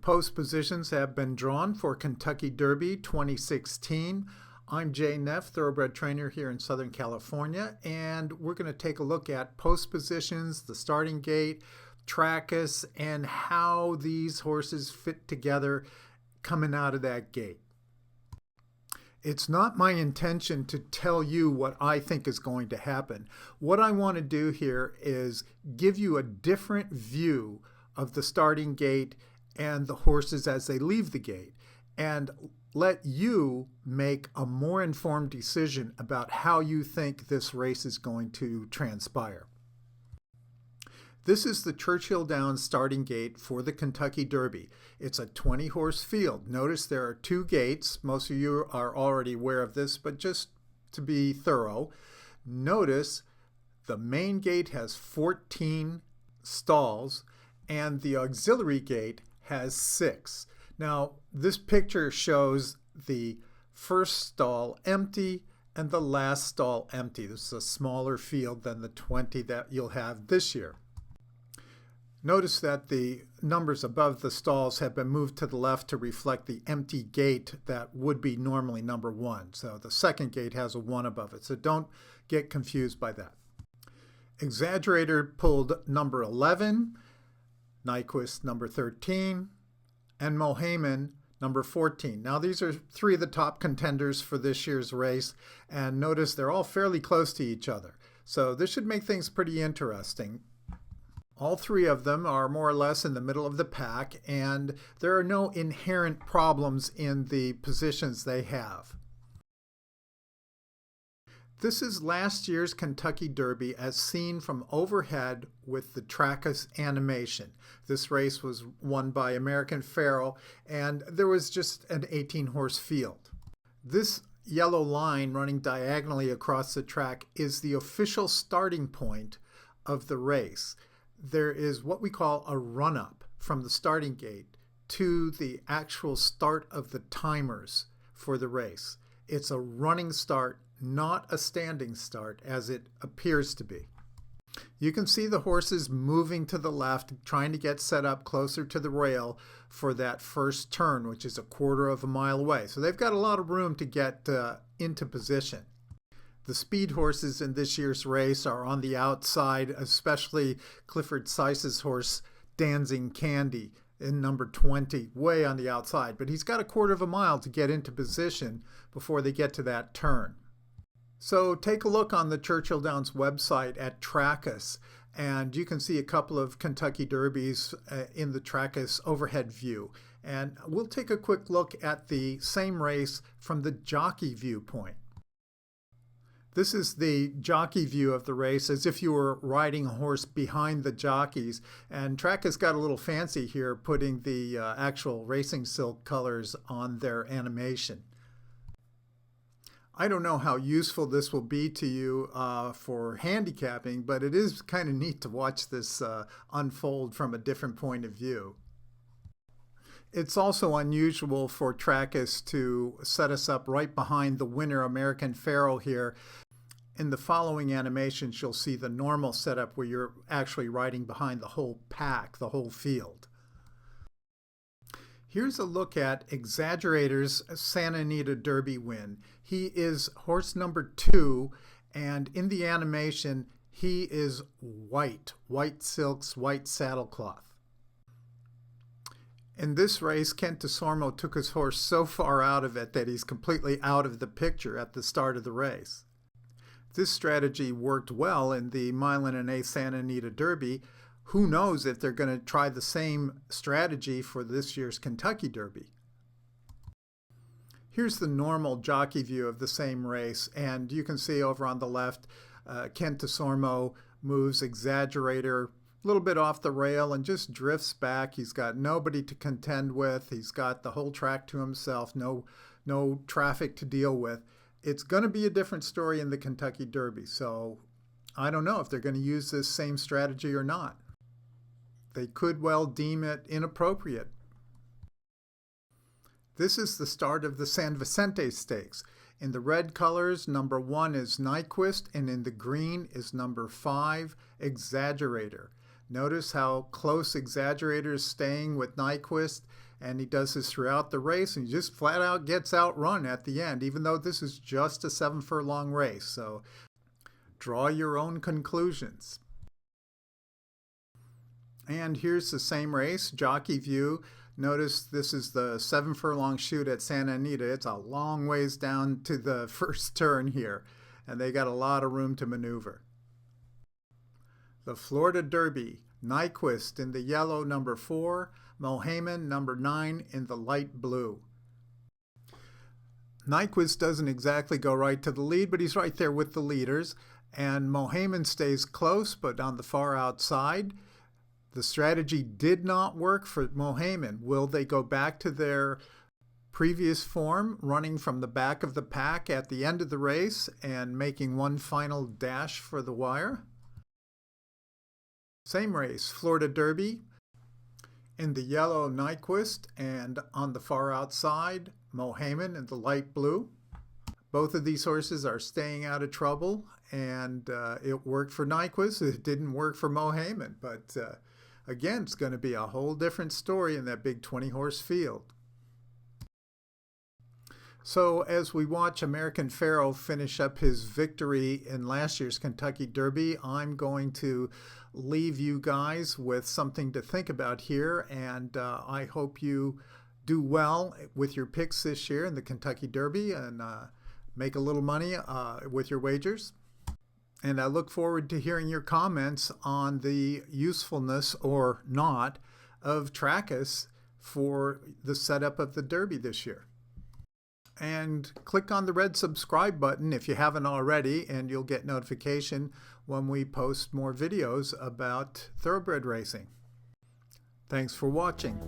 post positions have been drawn for Kentucky Derby 2016. I'm Nehf, thoroughbred trainer here in Southern California, and we're going to take a look at post positions, the starting gate, Trakus, and how these horses fit together coming out of that gate. It's not my intention to tell you what I think is going to happen. What I want to do here is give you a different view of the starting gate and the horses as they leave the gate, and let you make a more informed decision about how you think this race is going to transpire. This is the Churchill Downs starting gate for the Kentucky Derby. It's a 20-horse field. Notice there are two gates. Most of you are already aware of this, but just to be thorough, notice the main gate has 14 stalls and the auxiliary gate has 6. Now, this picture shows the first stall empty and the last stall empty. This is a smaller field than the 20 that you'll have this year. Notice that the numbers above the stalls have been moved to the left to reflect the empty gate that would be normally number 1. So the second gate has a 1 above it, so don't get confused by that. Exaggerator pulled number 11, Nyquist number 13, and Mohaymen number 14. Now these are 3 of the top contenders for this year's race, and notice they're all fairly close to each other. So this should make things pretty interesting. All 3 of them are more or less in the middle of the pack, and there are no inherent problems in the positions they have. This is last year's Kentucky Derby as seen from overhead with the Trakus animation. This race was won by American Pharoah, and there was just an 18-horse field. This yellow line running diagonally across the track is the official starting point of the race. There is what we call a run-up from the starting gate to the actual start of the timers for the race. It's a running start, not a standing start as it appears to be. You can see the horses moving to the left, trying to get set up closer to the rail for that first turn, which is a quarter of a mile away. So they've got a lot of room to get into position. The speed horses in this year's race are on the outside, especially Clifford Sice's horse, Dancing Candy, in number 20, way on the outside. But he's got a quarter of a mile to get into position before they get to that turn. So take a look on the Churchill Downs website at Trakus, and you can see a couple of Kentucky Derbies in the Trakus overhead view. And we'll take a quick look at the same race from the jockey viewpoint. This is the jockey view of the race, as if you were riding a horse behind the jockeys. And Trakus got a little fancy here, putting the actual racing silk colors on their animation. I don't know how useful this will be to you for handicapping, but it is kind of neat to watch this unfold from a different point of view. It's also unusual for Trakus to set us up right behind the winner, American Pharoah, here. In the following animations, you'll see the normal setup where you're actually riding behind the whole pack, the whole field. Here's a look at Exaggerator's Santa Anita Derby win. He is horse number 2, and in the animation, he is white silks, white saddlecloth. In this race, Kent DeSormo took his horse so far out of it that he's completely out of the picture at the start of the race. This strategy worked well in the mile and an eighth Santa Anita Derby. Who knows if they're going to try the same strategy for this year's Kentucky Derby. Here's the normal jockey view of the same race, and you can see over on the left, Kent DeSormo moves Exaggerator a little bit off the rail and just drifts back. He's got nobody to contend with. He's got the whole track to himself, no traffic to deal with. It's going to be a different story in the Kentucky Derby, so I don't know if they're going to use this same strategy or not. They could well deem it inappropriate. This is the start of the San Vicente Stakes. In the red colors, number 1 is Nyquist, and in the green is number 5, Exaggerator. Notice how close Exaggerator is staying with Nyquist, And he does this throughout the race, and he just flat out gets outrun at the end, even though this is just a 7-furlong race. So draw your own conclusions. And here's the same race, Jockey view. Notice this is the 7-furlong chute at Santa Anita. It's a long ways down to the first turn here, and they got a lot of room to maneuver. The Florida Derby, Nyquist in the yellow, number 4, Mohaymen, number 9, in the light blue. Nyquist doesn't exactly go right to the lead, but he's right there with the leaders, and Mohaymen stays close, but on the far outside. The strategy did not work for Mohaymen. Will they go back to their previous form, running from the back of the pack at the end of the race and making one final dash for the wire? Same race, Florida Derby. In the yellow, Nyquist, and on the far outside, Mohaymen in the light blue. Both of these horses are staying out of trouble, and it worked for Nyquist. It didn't work for Mohaymen, but again, it's going to be a whole different story in that big 20-horse field. So as we watch American Pharoah finish up his victory in last year's Kentucky Derby, I'm going to leave you guys with something to think about here, and I hope you do well with your picks this year in the Kentucky Derby and make a little money with your wagers. And I look forward to hearing your comments on the usefulness or not of Trakus for the setup of the Derby this year. And click on the red subscribe button if you haven't already, and you'll get notification when we post more videos about thoroughbred racing. Thanks for watching.